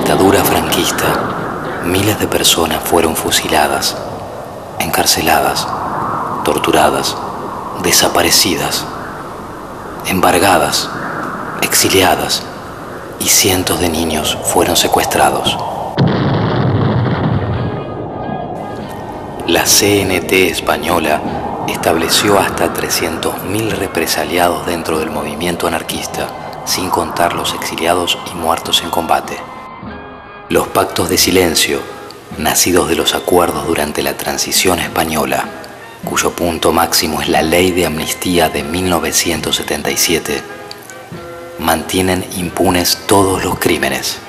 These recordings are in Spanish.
dictadura franquista, miles de personas fueron fusiladas, encarceladas, torturadas, desaparecidas, embargadas, exiliadas, y cientos de niños fueron secuestrados. La CNT española estableció hasta 300.000 represaliados dentro del movimiento anarquista, sin contar los exiliados y muertos en combate. Los pactos de silencio, nacidos de los acuerdos durante la transición española, cuyo punto máximo es la Ley de Amnistía de 1977, mantienen impunes todos los crímenes.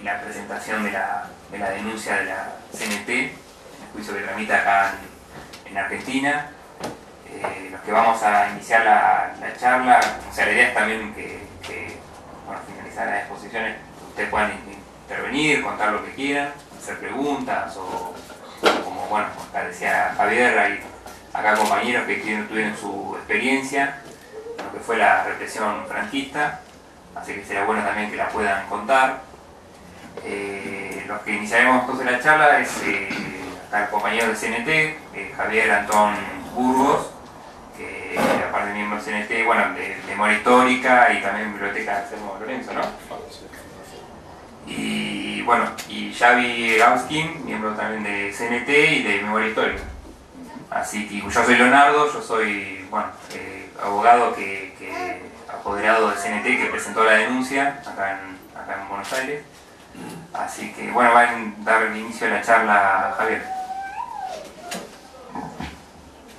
La presentación de la denuncia de la CNT, el juicio que tramita acá en Argentina. Los que vamos a iniciar la charla, o sea, la idea es también que bueno, finalizar las exposiciones, ustedes puedan intervenir, contar lo que quieran, hacer preguntas o como bueno, acá decía Javier, hay acá compañeros que tuvieron su experiencia en lo que fue la represión franquista, así que sería bueno también que la puedan contar. Los que iniciaremos entonces la charla es acá el compañero del CNT, Javier Antón Burgos, que aparte de miembro del CNT, bueno, de memoria histórica y también biblioteca de Sermo Lorenzo, ¿no? Y bueno, y Xavi Gauskin, miembro también de CNT y de memoria histórica. Así que yo soy Leonardo, yo soy, bueno, abogado apoderado del CNT que presentó la denuncia acá en Buenos Aires. Así que bueno, va a dar el inicio de la charla Javier.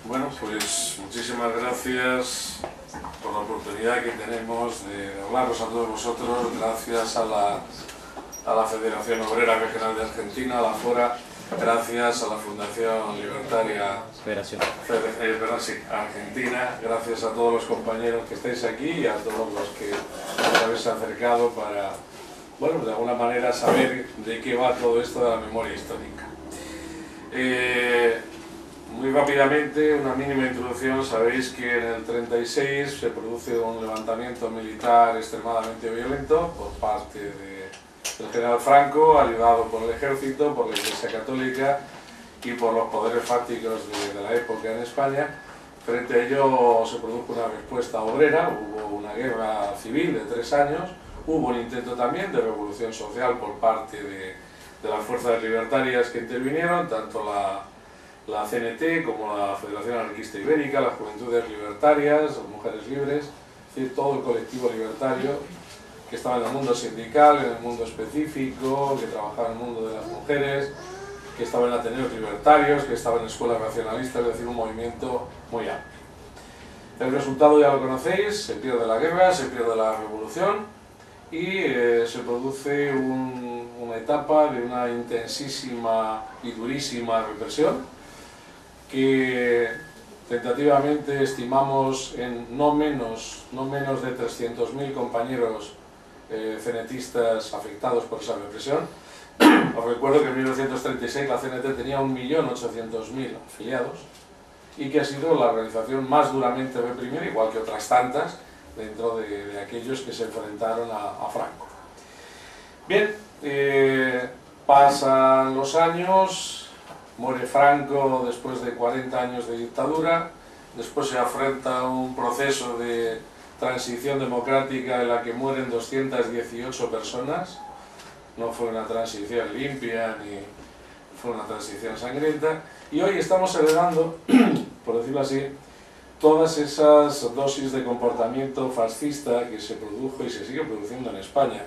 Bueno, pues muchísimas gracias por la oportunidad que tenemos de hablaros a todos vosotros. Gracias a la Federación Obrera Regional de Argentina, a la FORA, gracias a la Fundación Libertaria Argentina, gracias a todos los compañeros que estáis aquí y a todos los que os habéis acercado para, bueno, de alguna manera saber de qué va todo esto de la memoria histórica. Muy rápidamente, una mínima introducción. Sabéis que en el 36 se produce un levantamiento militar extremadamente violento por parte del general Franco, ayudado por el ejército, por la Iglesia Católica y por los poderes fácticos de la época en España. Frente a ello se produjo una respuesta obrera, hubo una guerra civil de 3 años, hubo un intento también de revolución social por parte de las fuerzas libertarias que intervinieron, tanto la CNT como la Federación Anarquista Ibérica, las Juventudes Libertarias, las Mujeres Libres, es decir, todo el colectivo libertario que estaba en el mundo sindical, en el mundo específico, que trabajaba en el mundo de las mujeres, que estaba en Ateneos Libertarios, que estaba en escuelas racionalistas, es decir, un movimiento muy amplio. El resultado ya lo conocéis, se pierde la guerra, se pierde la revolución y se produce una etapa de una intensísima y durísima represión que tentativamente estimamos en no menos de 300.000 compañeros cenetistas afectados por esa represión. Os recuerdo que en 1936 la CNT tenía 1.800.000 afiliados y que ha sido la organización más duramente reprimida, igual que otras tantas, dentro de aquellos que se enfrentaron a Franco. Bien, pasan los años, muere Franco después de 40 años de dictadura, después se afronta un proceso de transición democrática en la que mueren 218 personas. No fue una transición limpia ni fue una transición sangrienta, y hoy estamos heredando, por decirlo así, todas esas dosis de comportamiento fascista que se produjo y se sigue produciendo en España.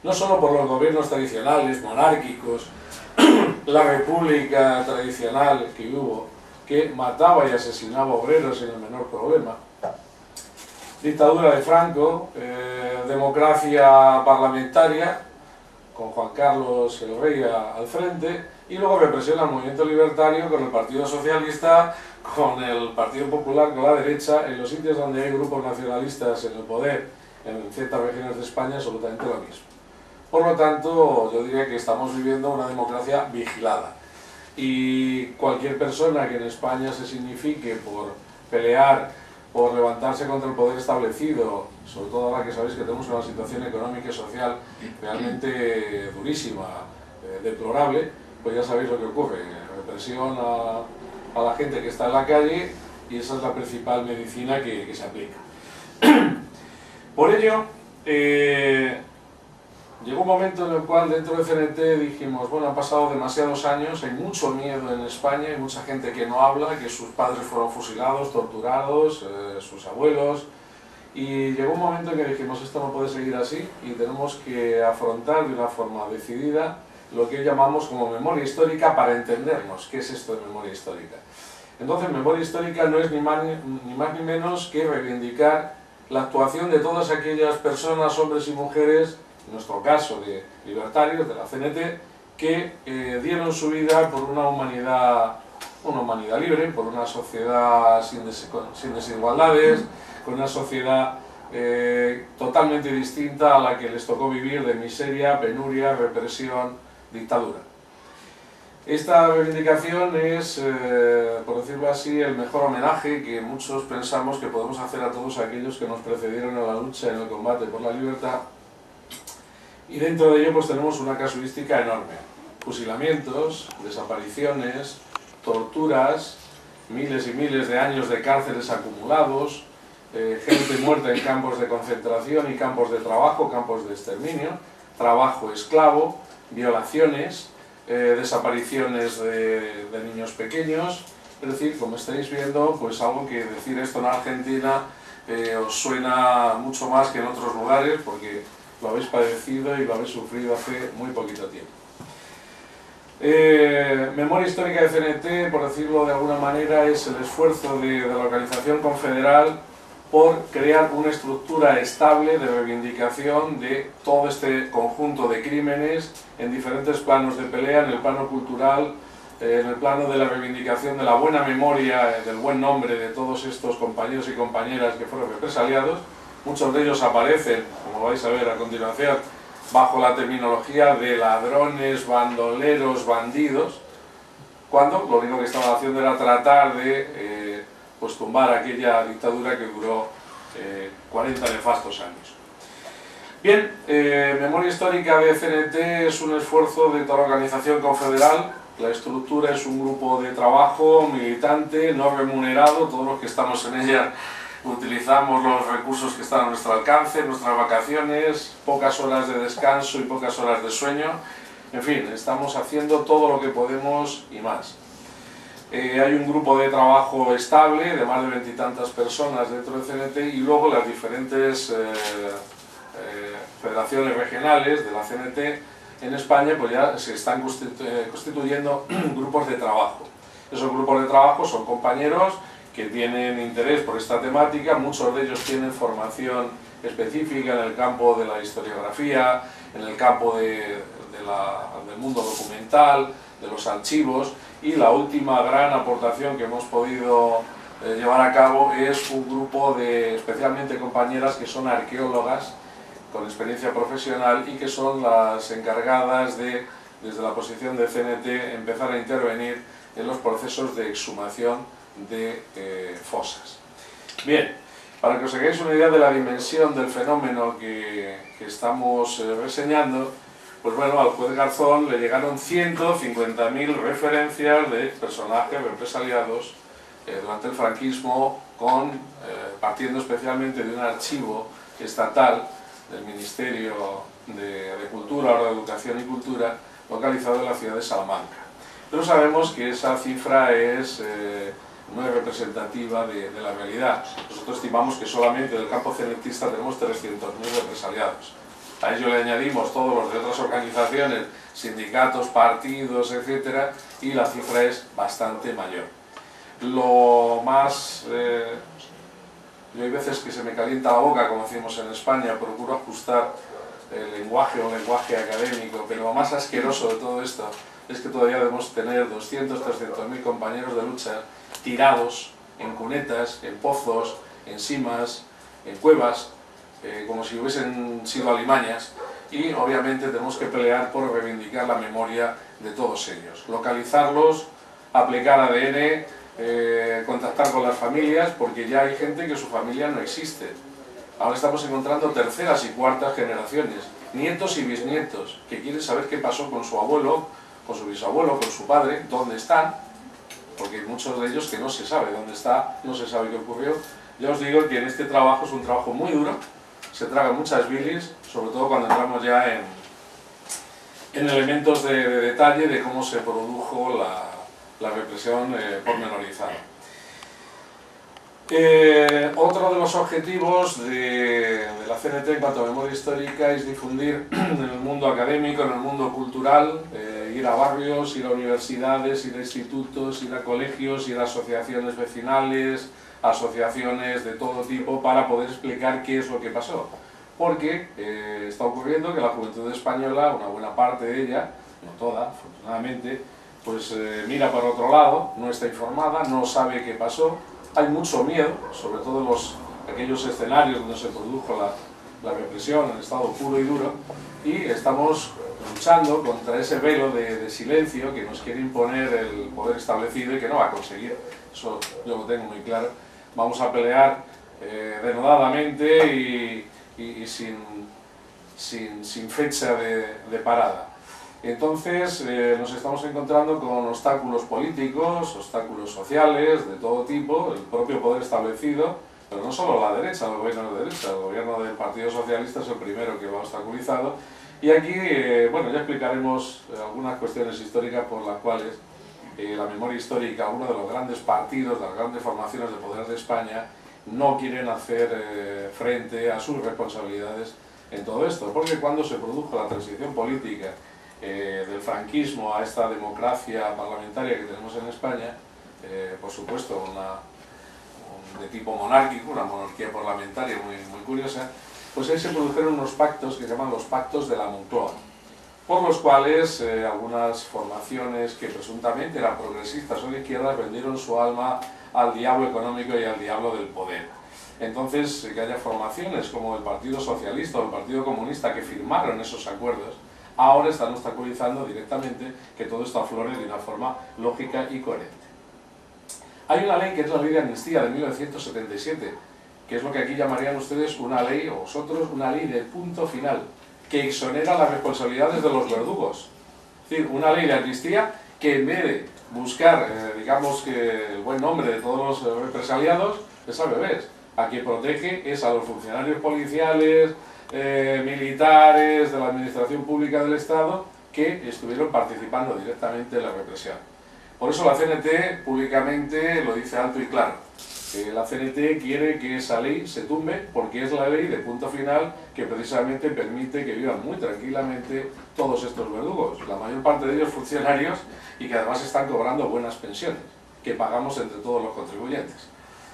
No solo por los gobiernos tradicionales, monárquicos, la república tradicional que hubo, que mataba y asesinaba obreros sin el menor problema. Dictadura de Franco, democracia parlamentaria, con Juan Carlos el Rey al frente, y luego represión al movimiento libertario con el Partido Socialista, con el Partido Popular, con la derecha, en los sitios donde hay grupos nacionalistas en el poder, en ciertas regiones de España, absolutamente lo mismo. Por lo tanto, yo diría que estamos viviendo una democracia vigilada. Y cualquier persona que en España se signifique por pelear, por levantarse contra el poder establecido, sobre todo ahora que sabéis que tenemos una situación económica y social realmente durísima, deplorable, pues ya sabéis lo que ocurre, represión a la gente que está en la calle, y esa es la principal medicina que se aplica. Por ello, llegó un momento en el cual dentro de CNT dijimos, bueno, han pasado demasiados años, hay mucho miedo en España, hay mucha gente que no habla, que sus padres fueron fusilados, torturados, sus abuelos, y llegó un momento en que dijimos, esto no puede seguir así y tenemos que afrontar de una forma decidida lo que hoy llamamos como memoria histórica para entendernos. ¿Qué es esto de memoria histórica? Entonces, memoria histórica no es ni más ni menos que reivindicar la actuación de todas aquellas personas, hombres y mujeres, en nuestro caso de libertarios, de la CNT, que dieron su vida por una humanidad libre, por una sociedad sin desigualdades, con una sociedad totalmente distinta a la que les tocó vivir, de miseria, penuria, represión, dictadura. Esta reivindicación es, por decirlo así, el mejor homenaje que muchos pensamos que podemos hacer a todos aquellos que nos precedieron en la lucha, en el combate por la libertad. Y dentro de ello pues tenemos una casuística enorme: fusilamientos, desapariciones, torturas, miles y miles de años de cárceles acumulados, gente muerta en campos de concentración y campos de trabajo, campos de exterminio, trabajo esclavo, violaciones, desapariciones de niños pequeños. Es decir, como estáis viendo, pues algo que decir esto en Argentina os suena mucho más que en otros lugares, porque lo habéis padecido y lo habéis sufrido hace muy poquito tiempo. Memoria histórica de CNT, por decirlo de alguna manera, es el esfuerzo de la organización confederal por crear una estructura estable de reivindicación de todo este conjunto de crímenes en diferentes planos de pelea, en el plano cultural, en el plano de la reivindicación de la buena memoria, del buen nombre de todos estos compañeros y compañeras que fueron represaliados. Muchos de ellos aparecen, como vais a ver a continuación, bajo la terminología de ladrones, bandoleros, bandidos, cuando lo único que estaban haciendo era tratar de pues tumbar aquella dictadura que duró 40 nefastos años. Bien, memoria histórica de CNT es un esfuerzo de toda la organización confederal. La estructura es un grupo de trabajo militante, no remunerado. Todos los que estamos en ella utilizamos los recursos que están a nuestro alcance, nuestras vacaciones, pocas horas de descanso y pocas horas de sueño. En fin, estamos haciendo todo lo que podemos y más. Hay un grupo de trabajo estable de más de 20 y tantas personas dentro del CNT, y luego las diferentes federaciones regionales de la CNT en España pues ya se están constituyendo grupos de trabajo. Esos grupos de trabajo son compañeros que tienen interés por esta temática, muchos de ellos tienen formación específica en el campo de la historiografía, en el campo del mundo documental, de los archivos, y la última gran aportación que hemos podido llevar a cabo es un grupo de especialmente compañeras que son arqueólogas con experiencia profesional y que son las encargadas de, desde la posición de CNT, empezar a intervenir en los procesos de exhumación de fosas. Bien, para que os hagáis una idea de la dimensión del fenómeno que estamos reseñando, pues bueno, al juez Garzón le llegaron 150.000 referencias de personajes represaliados durante el franquismo, partiendo especialmente de un archivo estatal del Ministerio de Cultura o de Educación y Cultura, localizado en la ciudad de Salamanca. Pero sabemos que esa cifra no es representativa de la realidad. Nosotros estimamos que solamente del campo cenetista tenemos 300.000 represaliados. A ello le añadimos todos los de otras organizaciones, sindicatos, partidos, etcétera, y la cifra es bastante mayor. Lo más... yo hay veces que se me calienta la boca, como decimos en España, procuro ajustar lenguaje o lenguaje académico, pero lo más asqueroso de todo esto es que todavía debemos tener 200-300.000 compañeros de lucha tirados en cunetas, en pozos, en simas, en cuevas, como si hubiesen sido alimañas, y obviamente tenemos que pelear por reivindicar la memoria de todos ellos, localizarlos, aplicar ADN, contactar con las familias, porque ya hay gente que su familia no existe. Ahora estamos encontrando terceras y cuartas generaciones, nietos y bisnietos, que quieren saber qué pasó con su abuelo, con su bisabuelo, con su padre, dónde están, porque hay muchos de ellos que no se sabe dónde está, no se sabe qué ocurrió. Ya os digo que en este trabajo es un trabajo muy duro, se tragan muchas bilis, sobre todo cuando entramos ya en elementos de detalle de cómo se produjo la represión pormenorizada. Otro de los objetivos de la CNT en cuanto a memoria histórica es difundir en el mundo académico, en el mundo cultural, ir a barrios, ir a universidades, ir a institutos, ir a colegios, ir a asociaciones vecinales, asociaciones de todo tipo, para poder explicar qué es lo que pasó. Porque está ocurriendo que la juventud española, una buena parte de ella, no toda, afortunadamente, pues mira para otro lado, no está informada, no sabe qué pasó. Hay mucho miedo, sobre todo en aquellos escenarios donde se produjo la represión en estado puro y duro, y estamos luchando contra ese velo de silencio que nos quiere imponer el poder establecido y que no va a conseguir. Eso yo lo tengo muy claro. Vamos a pelear denodadamente y sin fecha de parada. Entonces nos estamos encontrando con obstáculos políticos, obstáculos sociales de todo tipo, el propio poder establecido, pero no solo la derecha, el gobierno de derecha, el gobierno del Partido Socialista es el primero que lo ha obstaculizado. Y aquí, bueno, ya explicaremos algunas cuestiones históricas por las cuales la memoria histórica, uno de los grandes partidos, de las grandes formaciones de poder de España, no quieren hacer frente a sus responsabilidades en todo esto, porque cuando se produjo la transición política del franquismo a esta democracia parlamentaria que tenemos en España, por supuesto de tipo monárquico, una monarquía parlamentaria muy curiosa, pues ahí se produjeron unos pactos que se llaman los pactos de la Moncloa, por los cuales algunas formaciones que presuntamente eran progresistas o de izquierdas vendieron su alma al diablo económico y al diablo del poder. Entonces, que haya formaciones como el Partido Socialista o el Partido Comunista que firmaron esos acuerdos, ahora están obstaculizando directamente que todo esto aflore de una forma lógica y coherente. Hay una ley que es la Ley de Amnistía de 1977, que es lo que aquí llamarían ustedes una ley, o vosotros, una ley de punto final, que exonera las responsabilidades de los verdugos. Es decir, una ley de amnistía que en vez de buscar, digamos, que el buen nombre de todos los represaliados, es al revés. A quien protege es a los funcionarios policiales, militares, de la administración pública del Estado, que estuvieron participando directamente en la represión. Por eso la CNT públicamente lo dice alto y claro. La CNT quiere que esa ley se tumbe porque es la ley de punto final que precisamente permite que vivan muy tranquilamente todos estos verdugos, la mayor parte de ellos funcionarios y que además están cobrando buenas pensiones, que pagamos entre todos los contribuyentes.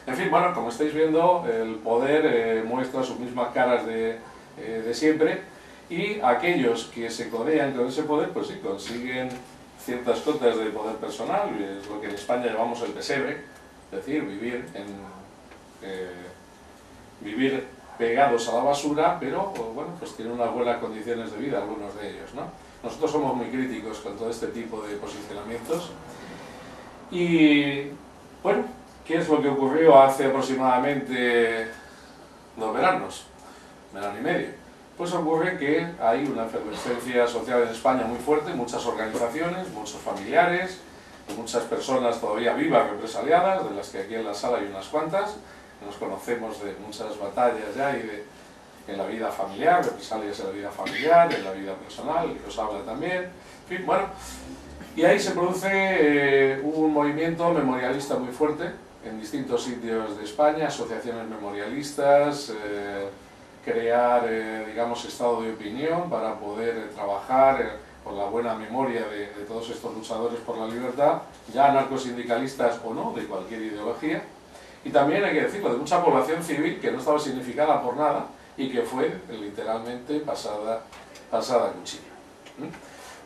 En fin, bueno, como estáis viendo, el poder muestra sus mismas caras de siempre, y aquellos que se codean con ese poder, pues sí, consiguen ciertas cotas de poder personal, es lo que en España llamamos el pesebre, es decir, vivir pegados a la basura, pero bueno, pues tienen unas buenas condiciones de vida algunos de ellos, ¿no? Nosotros somos muy críticos con todo este tipo de posicionamientos. Y bueno, ¿qué es lo que ocurrió hace aproximadamente 2 veranos? Verano y medio. Pues ocurre que hay una efervescencia social en España muy fuerte, muchas organizaciones, muchos familiares, muchas personas todavía vivas represaliadas, de las que aquí en la sala hay unas cuantas, nos conocemos de muchas batallas ya y en la vida familiar, represalias en la vida familiar, en la vida personal, que os habla también, en fin, bueno, y ahí se produce un movimiento memorialista muy fuerte en distintos sitios de España, asociaciones memorialistas, crear, digamos, estado de opinión para poder trabajar por la buena memoria de todos estos luchadores por la libertad, ya anarcosindicalistas o no, de cualquier ideología, y también hay que decirlo, de mucha población civil que no estaba significada por nada, y que fue literalmente pasada a cuchillo.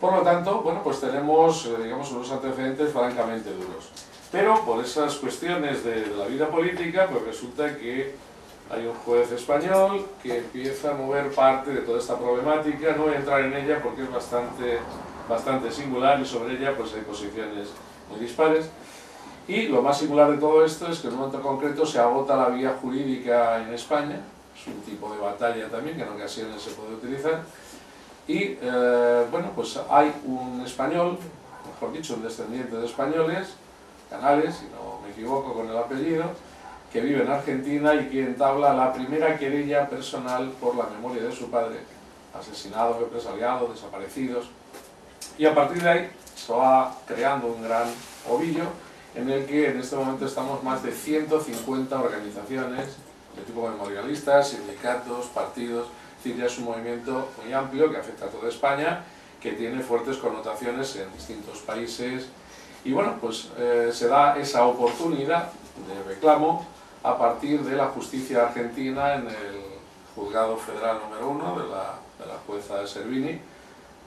Por lo tanto, bueno, pues tenemos, digamos, unos antecedentes francamente duros. Pero por esas cuestiones de la vida política, pues resulta que hay un juez español que empieza a mover parte de toda esta problemática. No voy a entrar en ella porque es bastante singular y sobre ella pues hay posiciones muy dispares. Y lo más singular de todo esto es que en un momento concreto se agota la vía jurídica en España. Es un tipo de batalla también que en ocasiones se puede utilizar. Y bueno, pues hay un español, mejor dicho, un descendiente de españoles, Canales, si no me equivoco con el apellido, que vive en Argentina y que entabla la primera querella personal por la memoria de su padre, asesinados, represaliados, desaparecidos. Y a partir de ahí se va creando un gran ovillo en el que en este momento estamos más de 150 organizaciones de tipo memorialistas, sindicatos, partidos. Es decir, ya es un movimiento muy amplio que afecta a toda España, que tiene fuertes connotaciones en distintos países. Y bueno, pues se da esa oportunidad de reclamo a partir de la justicia argentina en el juzgado federal número 1 de la jueza Servini,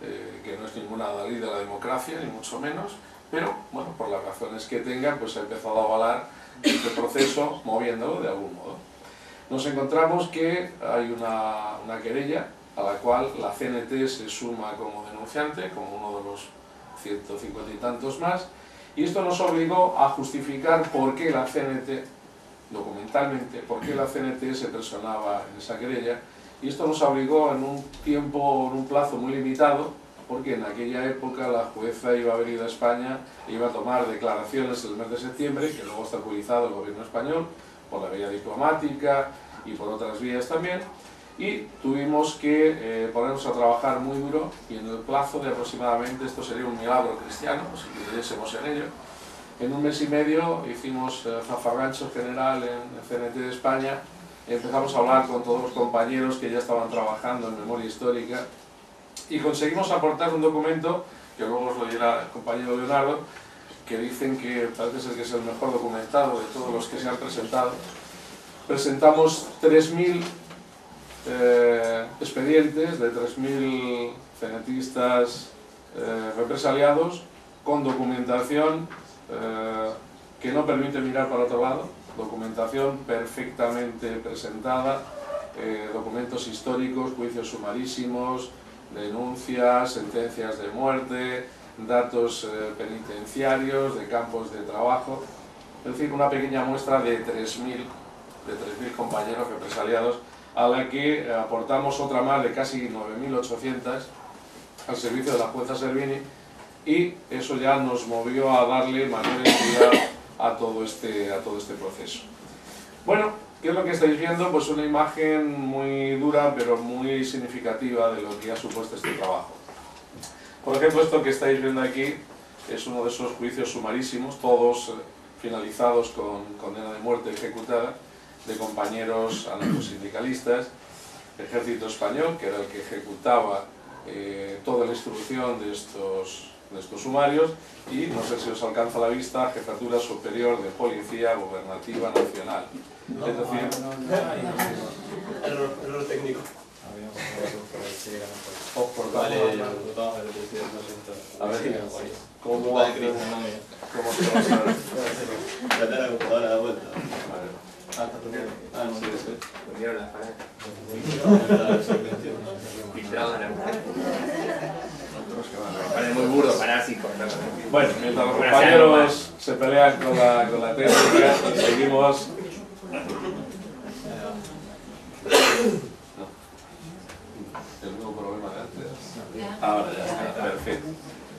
que no es ninguna adalid de la democracia, ni mucho menos, pero bueno, por las razones que tenga, pues ha empezado a avalar este proceso moviéndolo de algún modo. Nos encontramos que hay una querella a la cual la CNT se suma como denunciante, como uno de los 150 y tantos más, y esto nos obligó a justificar por qué la CNT, documentalmente, por qué la CNT se personaba en esa querella, y esto nos obligó en un tiempo, en un plazo muy limitado, porque en aquella época la jueza iba a venir a España e iba a tomar declaraciones el mes de septiembre, que luego está autorizado el gobierno español, por la vía diplomática y por otras vías también, y tuvimos que ponernos a trabajar muy duro, y en el plazo de aproximadamente, esto sería un milagro cristiano, si creyésemos en ello, en un mes y medio hicimos zafarrancho general en el CNT de España, empezamos a hablar con todos los compañeros que ya estaban trabajando en memoria histórica, y conseguimos aportar un documento, que luego os lo dirá el compañero Leonardo, que dicen que parece ser que es el mejor documentado de todos los que se han presentado. Presentamos 3.000 expedientes de 3.000 cenetistas represaliados, con documentación que no permite mirar para otro lado, documentación perfectamente presentada, documentos históricos, juicios sumarísimos, denuncias, sentencias de muerte, datos penitenciarios, de campos de trabajo, es decir, una pequeña muestra de 3.000 compañeros represaliados, a la que aportamos otra más de casi 9.800 al servicio de la jueza Servini, y eso ya nos movió a darle mayor entidad a todo este proceso. Bueno, ¿qué es lo que estáis viendo? Pues una imagen muy dura pero muy significativa de lo que ha supuesto este trabajo. Por ejemplo, esto que estáis viendo aquí es uno de esos juicios sumarísimos, todos finalizados con condena de muerte ejecutada, de compañeros anarcosindicalistas, Ejército Español, que era el que ejecutaba toda la instrucción de estos sumarios, y no sé si os alcanza a la vista, Jefatura Superior de Policía Gubernativa Nacional. Es decir, error técnico. A ver, ¿cómo hacemos? ¿Cómo hacemos? Tratar la computadora de vuelta. Ah, no, sí, eso. Volvieron las paredes. Filtrado en la pared. Parece muy burdo parar así con la. Bueno, mientras los compañeros se pelean con la técnica, seguimos. El mismo problema de antes. Ahora ya está, perfecto.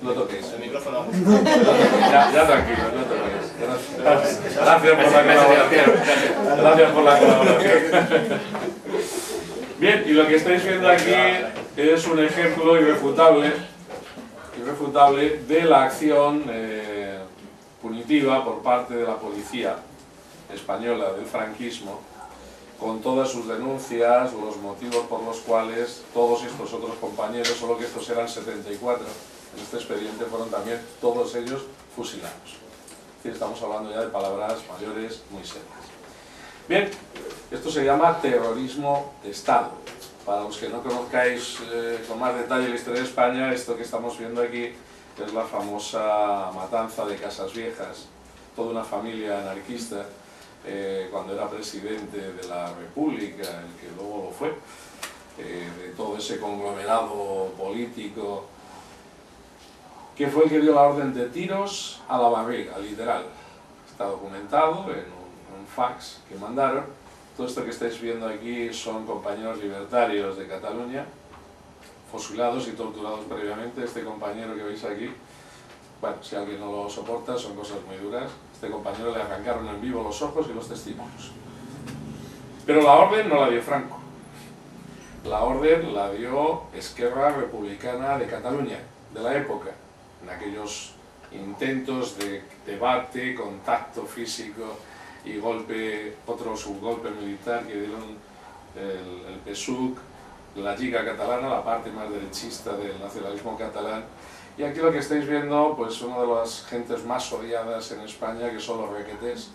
No toquéis. El micrófono. Ya tranquilo, no toquéis. Gracias por la colaboración. Gracias por la colaboración. Bien, y lo que estáis viendo aquí es un ejemplo irrefutable de la acción punitiva por parte de la policía española del franquismo, con todas sus denuncias, los motivos por los cuales todos estos otros compañeros, solo que estos eran 74, en este expediente fueron también todos ellos fusilados. Es decir, estamos hablando ya de palabras mayores muy serias. Bien, esto se llama terrorismo de Estado. Para los que no conozcáis con más detalle la historia de España, esto que estamos viendo aquí es la famosa matanza de Casas Viejas, toda una familia anarquista, cuando era presidente de la República, el que luego lo fue, de todo ese conglomerado político, que fue el que dio la orden de tiros a la barriga, literal. Está documentado en un fax que mandaron. Todo esto que estáis viendo aquí son compañeros libertarios de Cataluña, fusilados y torturados previamente. Este compañero que veis aquí, bueno, si alguien no lo soporta, son cosas muy duras. Este compañero le arrancaron en vivo los ojos y los testículos. Pero la orden no la dio Franco. La orden la dio Esquerra Republicana de Cataluña, de la época, en aquellos intentos de debate, contacto físico y otro subgolpe militar que dieron el PSUC, la Lliga Catalana, la parte más derechista del nacionalismo catalán. Y aquí lo que estáis viendo, pues una de las gentes más odiadas en España, que son los requetés,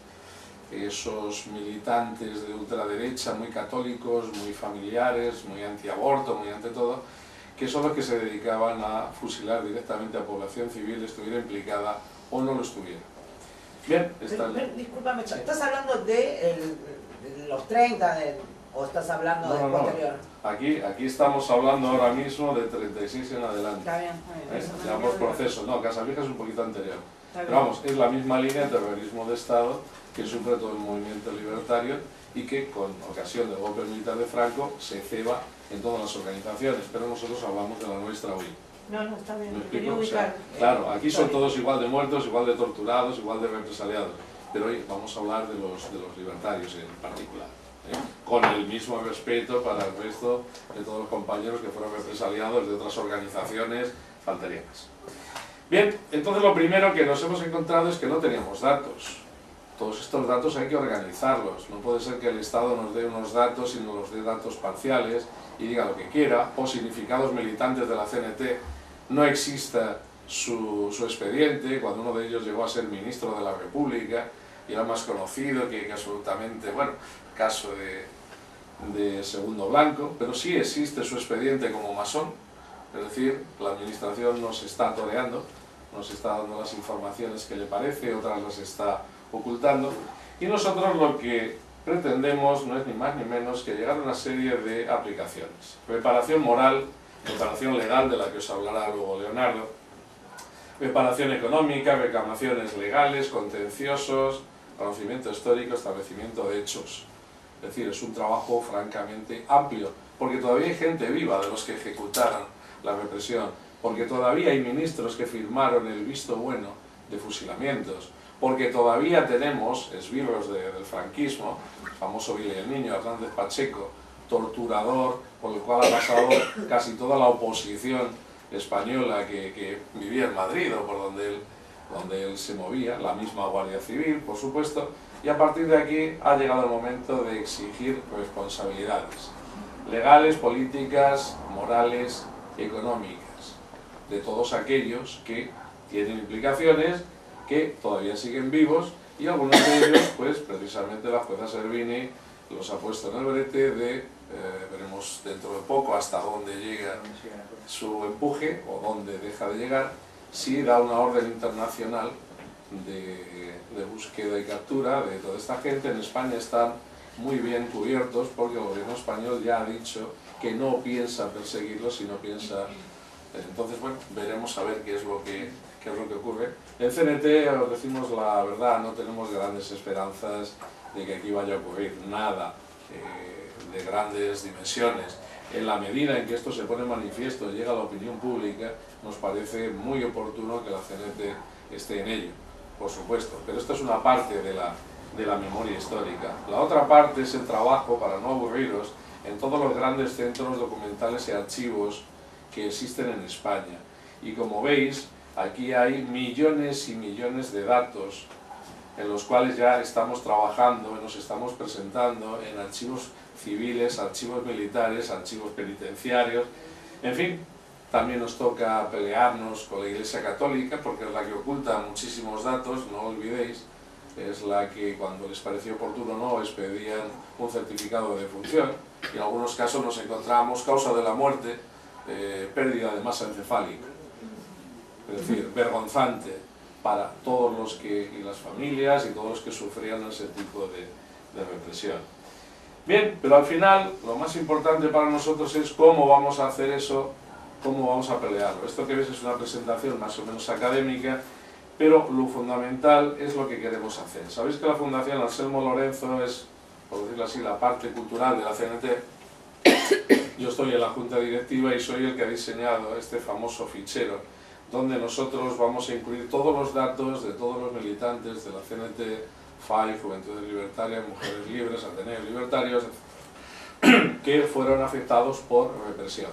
esos militantes de ultraderecha, muy católicos, muy familiares, muy antiaborto, muy ante todo, que son los que se dedicaban a fusilar directamente a población civil, estuviera implicada o no lo estuviera. Bien, discúlpame, ¿estás hablando de los 30 o estás hablando del posterior? Aquí estamos hablando ahora mismo de 36 en adelante. Está bien. Llamamos proceso. No, Casas Viejas es un poquito anterior. Pero vamos, es la misma línea de terrorismo de Estado que sufre todo el movimiento libertario y que con ocasión del golpe militar de Franco se ceba en todas las organizaciones, pero nosotros hablamos de la nuestra hoy. No, está bien. ¿Me explico? O sea, claro, aquí son todos igual de muertos, igual de torturados, igual de represaliados, pero hoy vamos a hablar de los libertarios en particular, con el mismo respeto para el resto de todos los compañeros que fueron represaliados de otras organizaciones, faltaría más. Bien, entonces lo primero que nos hemos encontrado es que no teníamos datos. Todos estos datos hay que organizarlos. No puede ser que el Estado nos dé unos datos y nos los dé datos parciales y diga lo que quiera, o significados militantes de la CNT, no exista su expediente, cuando uno de ellos llegó a ser ministro de la República y era más conocido que absolutamente, bueno, caso de Segundo Blanco, pero sí existe su expediente como masón, es decir, la administración nos está toreando, nos está dando las informaciones que le parece, otras las está ocultando, y nosotros lo que pretendemos no es ni más ni menos que llegar a una serie de aplicaciones. Reparación moral, reparación legal, de la que os hablará luego Leonardo, reparación económica, reclamaciones legales, contenciosos, conocimiento histórico, establecimiento de hechos. Es decir, es un trabajo francamente amplio, porque todavía hay gente viva de los que ejecutaron la represión, porque todavía hay ministros que firmaron el visto bueno de fusilamientos, porque todavía tenemos esbirros del franquismo, el famoso Vila y el Niño, Hernández Pacheco, torturador, por el cual ha pasado casi toda la oposición española que vivía en Madrid o por donde él se movía, la misma Guardia Civil, por supuesto, y a partir de aquí ha llegado el momento de exigir responsabilidades legales, políticas, morales, económicas, de todos aquellos que tienen implicaciones, que todavía siguen vivos, y algunos de ellos, pues precisamente la jueza Servini los ha puesto en el brete de, veremos dentro de poco hasta dónde llega su empuje, o dónde deja de llegar, si da una orden internacional de búsqueda y captura de toda esta gente. En España están muy bien cubiertos porque el gobierno español ya ha dicho que no piensa perseguirlos, sino piensa... Entonces, bueno, veremos a ver qué es lo que ocurre. En CNT, os decimos la verdad, no tenemos grandes esperanzas de que aquí vaya a ocurrir nada de grandes dimensiones. En la medida en que esto se pone en manifiesto y llega a la opinión pública, nos parece muy oportuno que la CNT esté en ello, por supuesto. Pero esta es una parte de la memoria histórica. La otra parte es el trabajo, para no aburriros, en todos los grandes centros documentales y archivos que existen en España. Y como veis, aquí hay millones y millones de datos en los cuales ya estamos trabajando, nos estamos presentando en archivos civiles, archivos militares, archivos penitenciarios, en fin. También nos toca pelearnos con la Iglesia Católica porque es la que oculta muchísimos datos, no olvidéis, es la que cuando les pareció oportuno no expedían un certificado de defunción, y en algunos casos nos encontramos causa de la muerte, pérdida de masa encefálica, es decir, vergonzante para todos los que, y las familias y todos los que sufrían ese tipo de represión. Bien, pero al final lo más importante para nosotros es cómo vamos a hacer eso, cómo vamos a pelearlo. Esto que ves es una presentación más o menos académica, pero lo fundamental es lo que queremos hacer. Sabéis que la Fundación Anselmo Lorenzo es, por decirlo así, la parte cultural de la CNT. Yo estoy en la junta directiva y soy el que ha diseñado este famoso fichero, donde nosotros vamos a incluir todos los datos de todos los militantes de la CNT, FAI, Juventudes Libertarias, Mujeres Libres, Ateneos Libertarios, que fueron afectados por represión.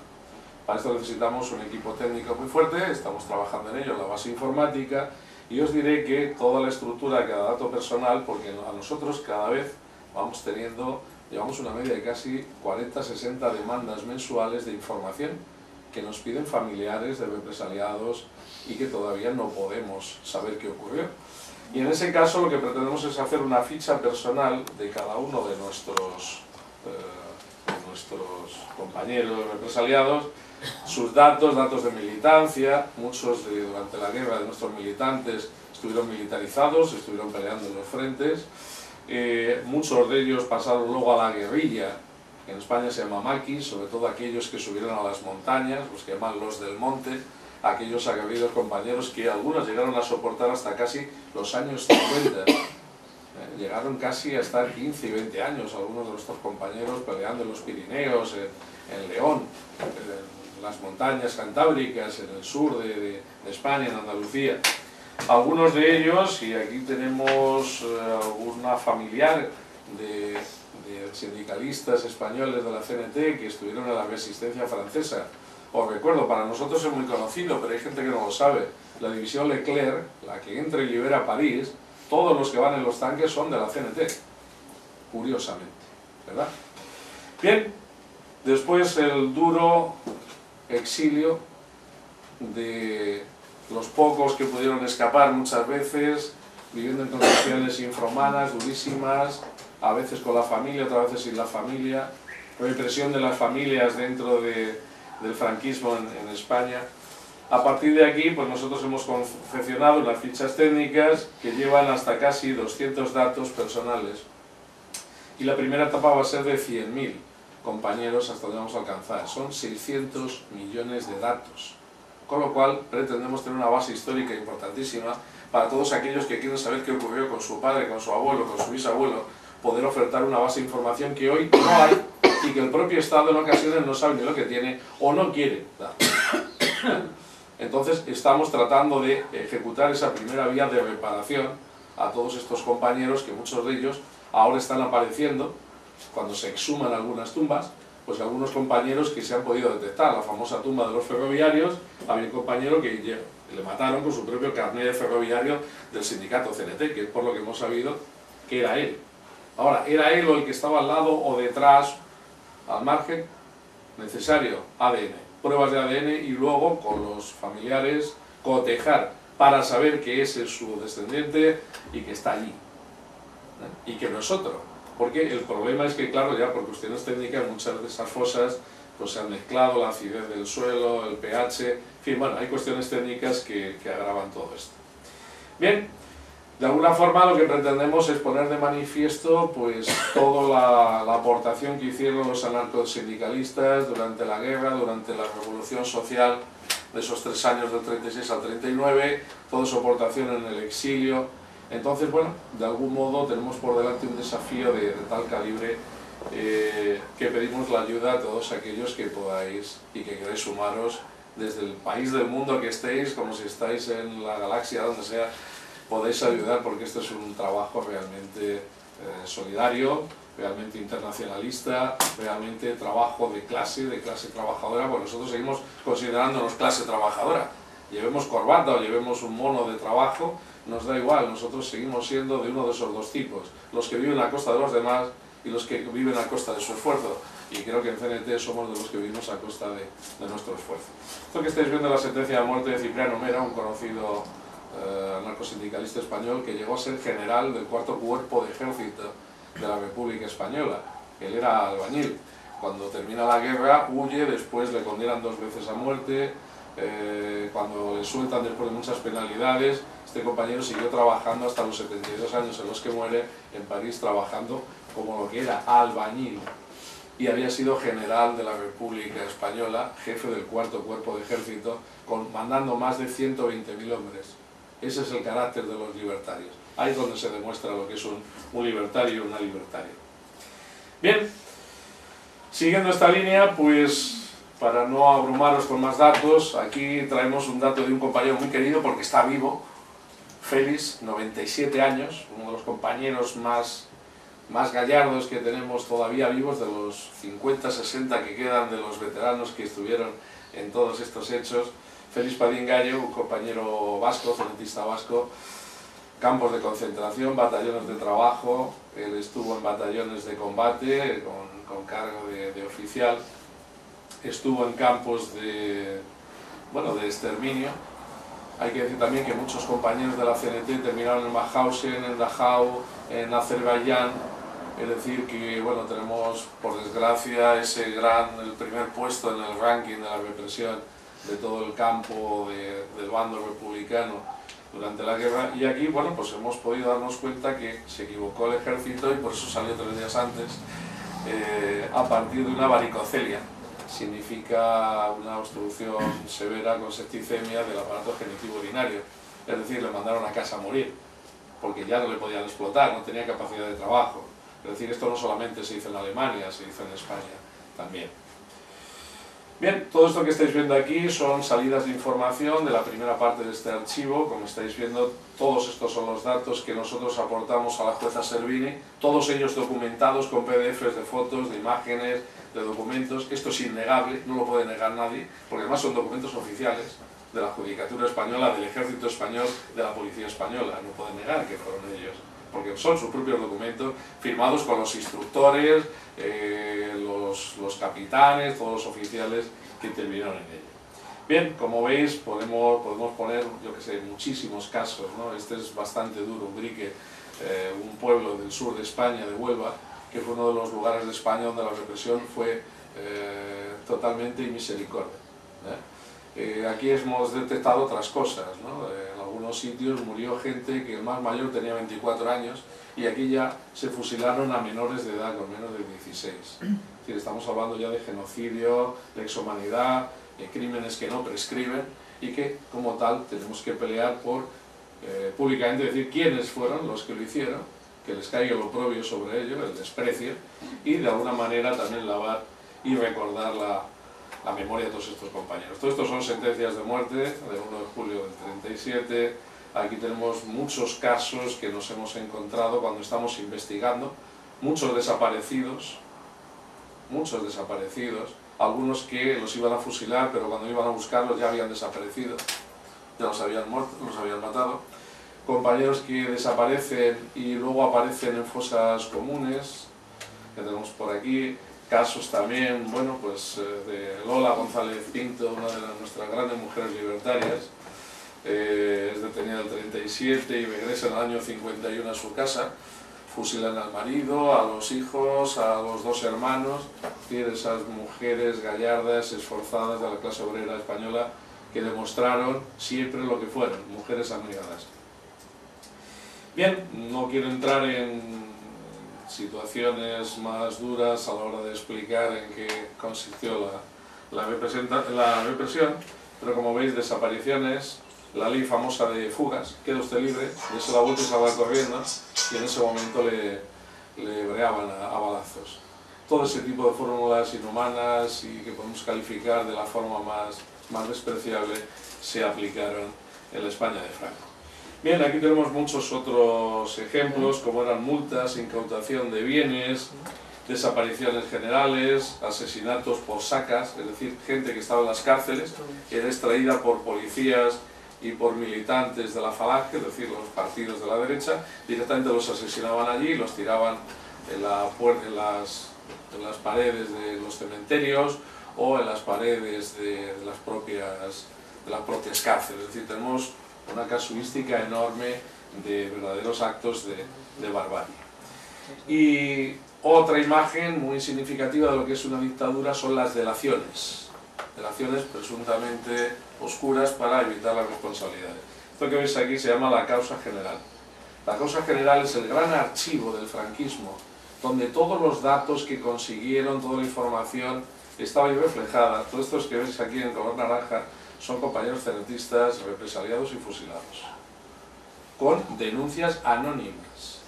Para esto necesitamos un equipo técnico muy fuerte, estamos trabajando en ello, en la base informática, y os diré que toda la estructura de cada dato personal, porque a nosotros cada vez vamos teniendo, llevamos una media de casi 40-60 demandas mensuales de información que nos piden familiares de represaliados y que todavía no podemos saber qué ocurrió. Y en ese caso lo que pretendemos es hacer una ficha personal de cada uno de nuestros compañeros represaliados, sus datos, datos de militancia. Muchos durante la guerra de nuestros militantes estuvieron militarizados, estuvieron peleando en los frentes, muchos de ellos pasaron luego a la guerrilla, que en España se llama maquis, sobre todo aquellos que subieron a las montañas, los que llaman los del monte, aquellos aguerridos compañeros que algunos llegaron a soportar hasta casi los años 50, llegaron casi a estar 15 y 20 años algunos de nuestros compañeros peleando en los Pirineos, en León, en las montañas cantábricas, en el sur de España, en Andalucía. Algunos de ellos, y aquí tenemos alguna familiar de sindicalistas españoles de la CNT que estuvieron en la resistencia francesa. Os recuerdo, para nosotros es muy conocido, pero hay gente que no lo sabe. La división Leclerc, la que entra y libera París, todos los que van en los tanques son de la CNT, curiosamente, ¿verdad? Bien, después el duro exilio de los pocos que pudieron escapar muchas veces, viviendo en condiciones infrahumanas, durísimas, a veces con la familia, otras veces sin la familia, represión de las familias dentro del franquismo en España. A partir de aquí, pues nosotros hemos confeccionado unas fichas técnicas que llevan hasta casi 200 datos personales. Y la primera etapa va a ser de 100.000 compañeros hasta donde vamos a alcanzar. Son 600 millones de datos. Con lo cual pretendemos tener una base histórica importantísima para todos aquellos que quieren saber qué ocurrió con su padre, con su abuelo, con su bisabuelo, poder ofertar una base de información que hoy no hay y que el propio Estado en ocasiones no sabe ni lo que tiene o no quiere dar. Entonces estamos tratando de ejecutar esa primera vía de reparación a todos estos compañeros que muchos de ellos ahora están apareciendo cuando se exhuman algunas tumbas, pues algunos compañeros que se han podido detectar, la famosa tumba de los ferroviarios, había un compañero que le mataron con su propio carnet de ferroviario del sindicato CNT, que es por lo que hemos sabido que era él. Ahora, ¿era él o el que estaba al lado o detrás, al margen? Necesario ADN, pruebas de ADN y luego con los familiares cotejar para saber que ese es su descendiente y que está allí, y que no es otro. Porque el problema es que, claro, ya por cuestiones técnicas muchas de esas fosas pues se han mezclado, la acidez del suelo, el pH, en fin, bueno, hay cuestiones técnicas que agravan todo esto. Bien. De alguna forma lo que pretendemos es poner de manifiesto pues toda la aportación que hicieron los anarcosindicalistas durante la guerra, durante la revolución social de esos 3 años del 36 al 39, toda su aportación en el exilio. Entonces, bueno, de algún modo tenemos por delante un desafío de tal calibre que pedimos la ayuda a todos aquellos que podáis y que queráis sumaros desde el país del mundo que estéis, como si estáis en la galaxia, donde sea, podéis ayudar porque este es un trabajo realmente solidario, realmente internacionalista, realmente trabajo de clase trabajadora, porque nosotros seguimos considerándonos clase trabajadora. Llevemos corbata o llevemos un mono de trabajo, nos da igual, nosotros seguimos siendo de uno de esos dos tipos, los que viven a costa de los demás y los que viven a costa de su esfuerzo. Y creo que en CNT somos de los que vivimos a costa de nuestro esfuerzo. Esto que estáis viendo es la sentencia de muerte de Cipriano Mera, un conocido anarcosindicalista español, que llegó a ser general del 4º Cuerpo de Ejército de la República Española. Él era albañil. Cuando termina la guerra huye, después le condenan 2 veces a muerte, cuando le sueltan después de muchas penalidades, este compañero siguió trabajando hasta los 72 años en los que muere en París, trabajando como lo que era albañil, y había sido general de la República Española, jefe del 4º Cuerpo de Ejército, mandando más de 120.000 hombres. Ese es el carácter de los libertarios. Ahí es donde se demuestra lo que es un libertario y una libertaria. Bien, siguiendo esta línea, pues para no abrumaros con más datos, aquí traemos un dato de un compañero muy querido porque está vivo, Félix, 97 años, uno de los compañeros más gallardos que tenemos todavía vivos, de los 50, 60 que quedan de los veteranos que estuvieron en todos estos hechos. Félix Padín Gallo, un compañero vasco, cenetista vasco, campos de concentración, batallones de trabajo, él estuvo en batallones de combate con cargo de oficial, estuvo en campos de exterminio. Hay que decir también que muchos compañeros de la CNT terminaron en Mauthausen, en Dachau, en Azerbaiyán. Es decir que, bueno, tenemos, por desgracia, el primer puesto en el ranking de la represión de todo el campo del bando republicano durante la guerra. Y aquí, bueno, pues hemos podido darnos cuenta que se equivocó el ejército y por eso salió 3 días antes, a partir de una varicocelia. Significa una obstrucción severa con septicemia del aparato genitivo urinario. Es decir, le mandaron a casa a morir, porque ya no le podían explotar, no tenía capacidad de trabajo. Es decir, esto no solamente se hizo en Alemania, se hizo en España también. Bien, todo esto que estáis viendo aquí son salidas de información de la primera parte de este archivo. Como estáis viendo, todos estos son los datos que nosotros aportamos a la jueza Servini, todos ellos documentados con PDFs de fotos, de imágenes, de documentos. Esto es innegable, no lo puede negar nadie, porque además son documentos oficiales de la Judicatura Española, del Ejército Español, de la Policía Española. No pueden negar que fueron ellos, porque son sus propios documentos firmados con los instructores, los capitanes, todos los oficiales que intervinieron en ello. Bien, como veis, podemos poner, yo que sé, muchísimos casos, ¿no? Este es bastante duro, Ubrique, un pueblo del sur de España, de Huelva, que fue uno de los lugares de España donde la represión fue totalmente inmisericordia. Aquí hemos detectado otras cosas, ¿no? En algunos sitios murió gente que el más mayor tenía 24 años y aquí ya se fusilaron a menores de edad, con menos de 16. Es decir, estamos hablando ya de genocidio, de exhumanidad, de crímenes que no prescriben y que, como tal, tenemos que pelear por públicamente decir quiénes fueron los que lo hicieron, que les caiga lo oprobio sobre ello, el desprecio, y de alguna manera también lavar y recordar la memoria de todos estos compañeros. Todo esto son sentencias de muerte del 1 de julio del 37. Aquí tenemos muchos casos que nos hemos encontrado cuando estamos investigando, muchos desaparecidos, algunos que los iban a fusilar, pero cuando iban a buscarlos ya habían desaparecido, ya los habían muerto, los habían matado. Compañeros que desaparecen y luego aparecen en fosas comunes, que tenemos por aquí. Casos también, bueno, pues de Lola González Pinto, una de nuestras grandes mujeres libertarias, es detenida en el 37 y regresa en el año 51 a su casa, fusilan al marido, a los hijos, a los 2 hermanos, es decir, esas mujeres gallardas, esforzadas de la clase obrera española que demostraron siempre lo que fueron, mujeres abnegadas. Bien, no quiero entrar en situaciones más duras a la hora de explicar en qué consistió la represión, pero como veis, desapariciones, la ley famosa de fugas, queda usted libre, y se la vuelta y se va corriendo, y en ese momento le breaban a balazos. Todo ese tipo de fórmulas inhumanas y que podemos calificar de la forma más despreciable se aplicaron en la España de Franco. Bien, aquí tenemos muchos otros ejemplos, como eran multas, incautación de bienes, desapariciones generales, asesinatos por sacas, es decir, gente que estaba en las cárceles, era extraída por policías y por militantes de la Falange, es decir, los partidos de la derecha, directamente los asesinaban allí, los tiraban en las paredes de los cementerios o en las paredes de las propias cárceles. Es decir, tenemos una casuística enorme de verdaderos actos de barbarie. Y otra imagen muy significativa de lo que es una dictadura son las delaciones presuntamente oscuras para evitar las responsabilidades. Esto que veis aquí se llama la causa general. La causa general es el gran archivo del franquismo, donde todos los datos que consiguieron, toda la información estaba ahí reflejada. Todos estos que veis aquí en color naranja son compañeros cenetistas represaliados y fusilados, con denuncias anónimas.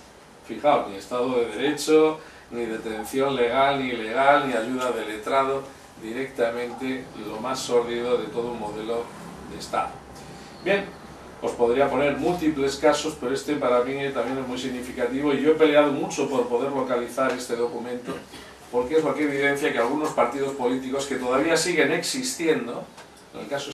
Fijaos, ni Estado de Derecho, ni detención legal, ni ilegal, ni ayuda de letrado, directamente lo más sórdido de todo un modelo de Estado. Bien, os podría poner múltiples casos, pero este para mí también es muy significativo y yo he peleado mucho por poder localizar este documento, porque es lo que evidencia que algunos partidos políticos que todavía siguen existiendo, en el caso